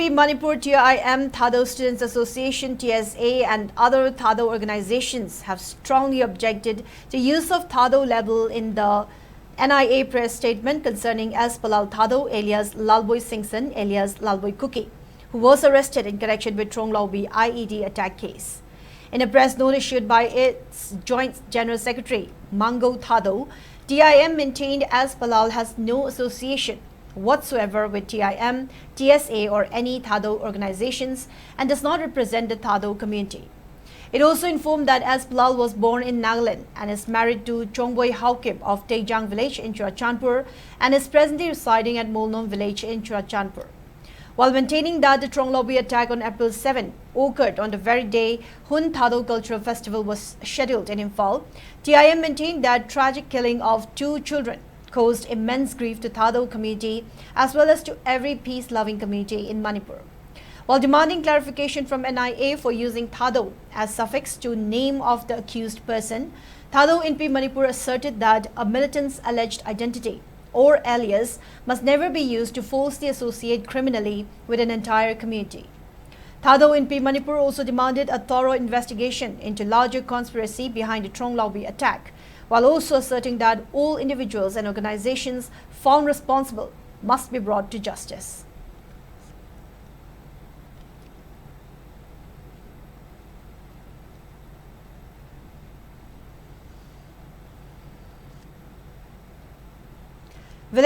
MP Manipur TIM, Thadou Students Association TSA and other Thadou organizations have strongly objected to use of Thadou label in the NIA press statement concerning S. Palal Thadou alias Lalboi Singson alias Lalboi Kuki, who was arrested in connection with Tronglaobi IED attack case. In a press note issued by its Joint General Secretary Mango Thadou, TIM maintained S. Palal has no association whatsoever with TIM, TSA or any Thadou organizations and does not represent the Thadou community. It also informed that S. Palal was born in Nagaland and is married to Chongboi Haukip of Tejang village in Churachandpur and is presently residing at Molnom village in Churachandpur. While maintaining that the Tronglaobi attack on April 7 occurred on the very day Hun Thadou Cultural Festival was scheduled in Imphal, TIM maintained that tragic killing of 2 children caused immense grief to Thadou community as well as to every peace-loving community in Manipur. While demanding clarification from NIA for using Thadou as suffix to name of the accused person, Thadou MP Manipur asserted that a militant's alleged identity or alias must never be used to falsely associate criminally with an entire community. Thadou MP Manipur also demanded a thorough investigation into larger conspiracy behind the Tronglaobi attack, while also asserting that all individuals and organizations found responsible must be brought to justice.